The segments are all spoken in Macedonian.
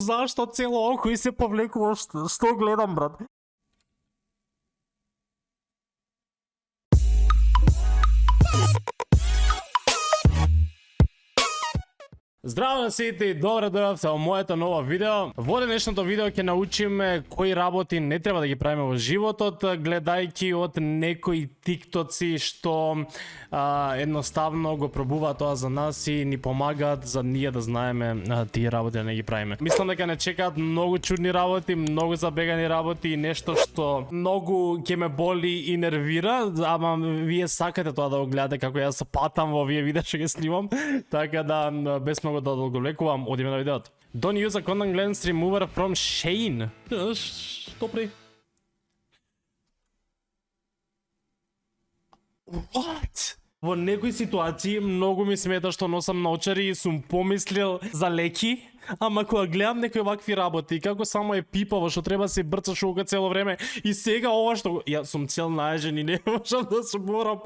Зашто цело око и се повлекува? Што гледам, брат? Здраво на сите и добре дојавте во моето ново видео. Во денешното видео ќе научиме кои работи не треба да ги правиме во животот, гледајќи од некои тиктоци што едноставно го пробуваат тоа за нас и ни помагаат за ние да знаеме тие работи да не ги правиме. Мислам дека не чекаат многу чудни работи, многу забегани работи и нешто што многу ќе ме боли и нервира, ама вие сакате тоа да го гледате како јас се патам во овие видеа што ги снимам, така да без многу да одговлекувам, одиме на видеото. Don't use a contact lens remover from Shein. Што при? What? Во некои ситуации многу ми смета што носам наочари и сум помислил за леки, ама кога гледам некои вакви работи, како само е пипаво што треба се брцаш ука цело време и сега ова што ја сум цел наежен и не можам да се борам.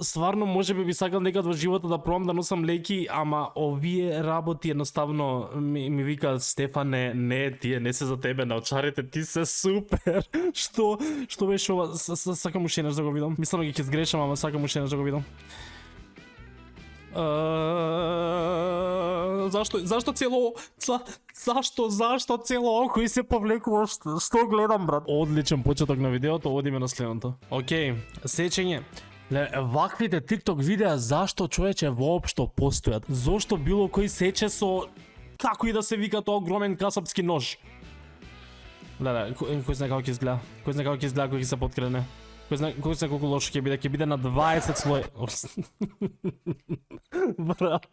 Стварно можеби би сакал некад во живота да пробам да носам леки, ама овие работи едноставно ми викаат Стефане, не тие не се за тебе, наочарите ти се супер. Што беше ова? Сакам уште еднаш да го видам. Мислам дека ќе сгрешам, ама сакам уште еднаш да го видам. Зашто цело око и се повлекува? Што гледам, брат? Одличен почеток на видеото, одиме на следното. Океј, сеќање. Ваквите TikTok видеа зашто човече воопшто постојат? Зошто било кој сече со како и да се вика тоа огромен касапски нож? Кој знае како ќе изгледа? Кој знае како ќе изгледа кога ќе се подкрене? Кој знае колку лошо ќе биде на 20 слои. Брат,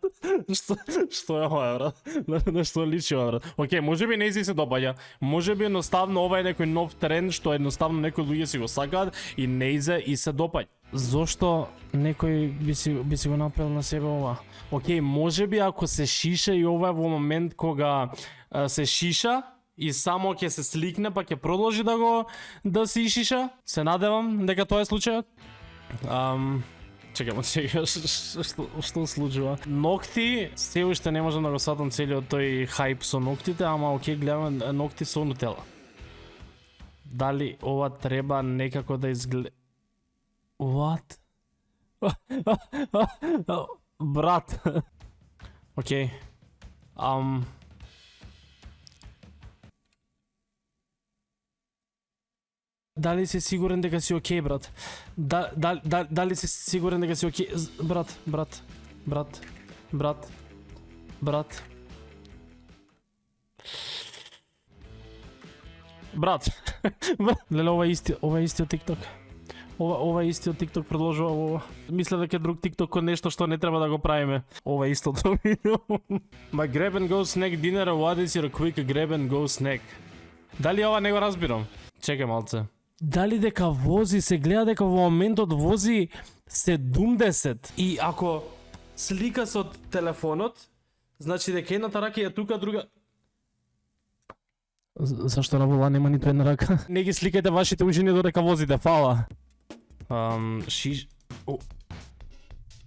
што е ова, брат? Нешто личи ова, брат. Океј, можеби не се допаѓа. Можеби едноставно ова е некој нов тренд што едноставно некои луѓе си го сакаат и не изе и се допаѓа. Зошто некој би си го направил на себе ова? Океј, можеби ако се шиша и ова е во момент кога се шиша и само ќе се сликне па ќе продолжи да се ишиша. Се надевам дека тоа е случајот. Чекам, што случува? Ногти, се уште не можам да го сватам целиот тој хајп со ноктите, ама окей, гледаме ногти со нутела. Дали ова треба некако да изгледа? What? Брат. Окей. Дали си сигурен дека си окей, брат? Дали си сигурен дека си окей? Брат. Леле, ова е истиот TikTok. Ова е истиот TikTok продолжува ова. Мисля дека друг TikTok е нешто што не треба да го правиме. Ова е истото видео. My grab and go snack dinner, what is your quick grab and go snack? Дали ова не го разбирам? Чекај малце. Дали дека вози, се гледа дека во моментот вози 70 и ако слика со телефонот, значи дека едната рака е тука, друга... Зашто на вола нема ниту една рака? Не ги сликајте вашите ужини додека возите, фала.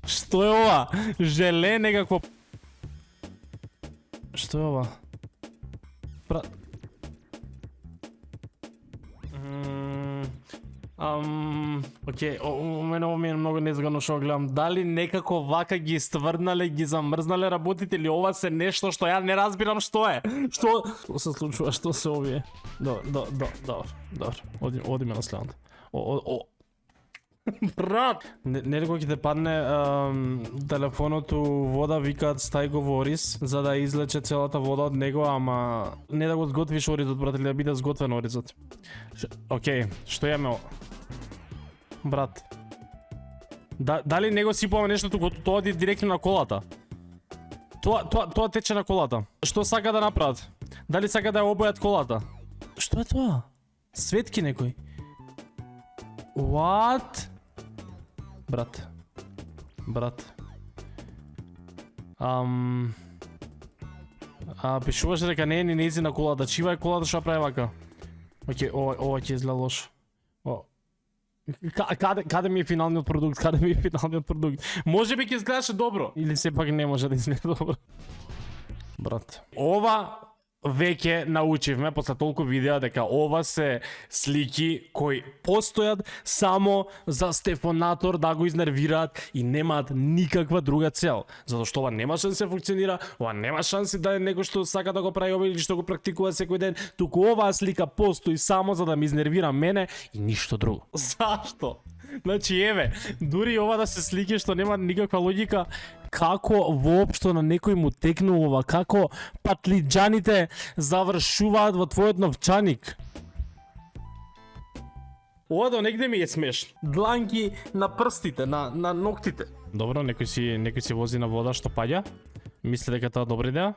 Што е ова? Желе некакво... Што е ова? Океј, мене ово ми е многу незгодно што гледам. Дали некако вака ги стврднале, ги замрзнале работите или ова се нешто што ја не разбирам што е? Што се случува? Што се овие? Добро. Одиме на следното. Брат! Не кога ќе те падне телефонот у вода, викаат стај го во ориз, за да излече целата вода од него, ама не да го сготвиш оризот, брат, или да биде сготвен оризот. Океј, што имаме? Брат. Дали не го сипуваме нешто туку, тоа оди директно на колата? Тоа тече на колата. Што сака да направат? Дали сака да ја обојат колата? Што е тоа? Светки некој? What? Брат. Пишуваше дека не е ни нејзина колата. Чива е колата што прави вака? Океј, ова ќе изгледа лошо. Каде ми е финалниот продукт? Можеби ќе изгледаше добро. Или сепак не може да изгледа добро. Брат. Ова веќе научивме после толку видеа дека ова се слики кои постојат само за Стефонатор да го изнервираат и немаат никаква друга цел. Затоа што ова нема шанси да функционира, ова нема шанси да е некој што сака да го прави ова или што го практикува секој ден, туку оваа слика постои само за да ме изнервира мене и ништо друго. Зашто? Значи еве, дури ова да се слики што нема никаква логика, како воопшто на некој му текнува, како патлиџаните завршуваат во твојот новчаник. Ова до негде ми е смешно. Дланки на прстите, на ноктите. Добро, некој си вози на вода што паѓа. Мисли дека тоа добра идеја?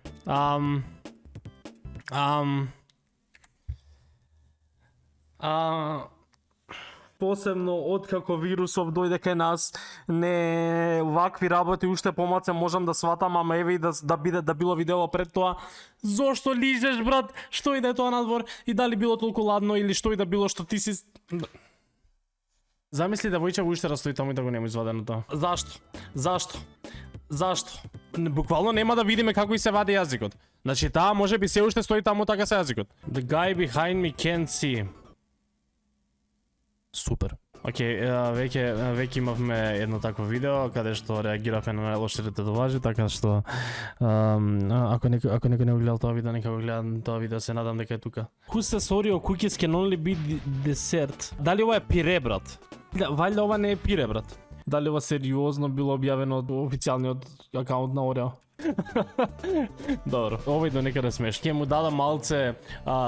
Посебно откако вирусов дојде кај нас, не вакви работи уште помалце можам да сватам, ама еве и да било видео пред тоа. Зошто лижеш, брат? Што и да е тоа надвор? И дали било толку ладно или што и да било што ти си... Замисли да Војче уште растои таму и да го нема извадено тоа. Зашто? Буквално нема да видиме како и се вади јазикот. Значи таа можеби се уште стои таму така со јазикот. The guy behind me can't see. Супер. Океј, веќе имавме едно такво видео каде што реагиравме на најлошите татуажи, така што ако некој не го гледал тоа видео, нека го гледа тоа видео, се надам дека е тука. Who says Oreo cookies can only be dessert? Дали ова е пире, брат? Вајде ова не е пире, брат. Дали ова сериозно било објавено од официјалниот акаунт на Oreo? Добро, овој до некаде смешно. Ќе му дадам малце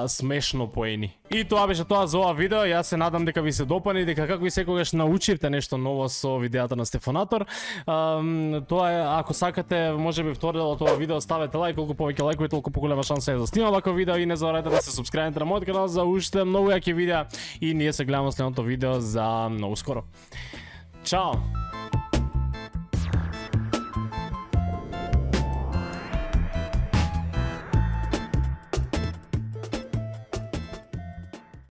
смешно поени. И тоа беше тоа за ова видео. Јас се надам дека ви се допадне, дека како и секогаш научивте нешто ново со видеата на Стефонатор. Тоа е, ако сакате, можеби второ тоа видео ставете лайк, колку повеќе лайкови, толку поголема шанса е да снимам вакво видео и не заборавајте да се супскрајбнете на мојот канал за уште многу јаки видеа и ние се гледаме следното видео за многу скоро. Чао.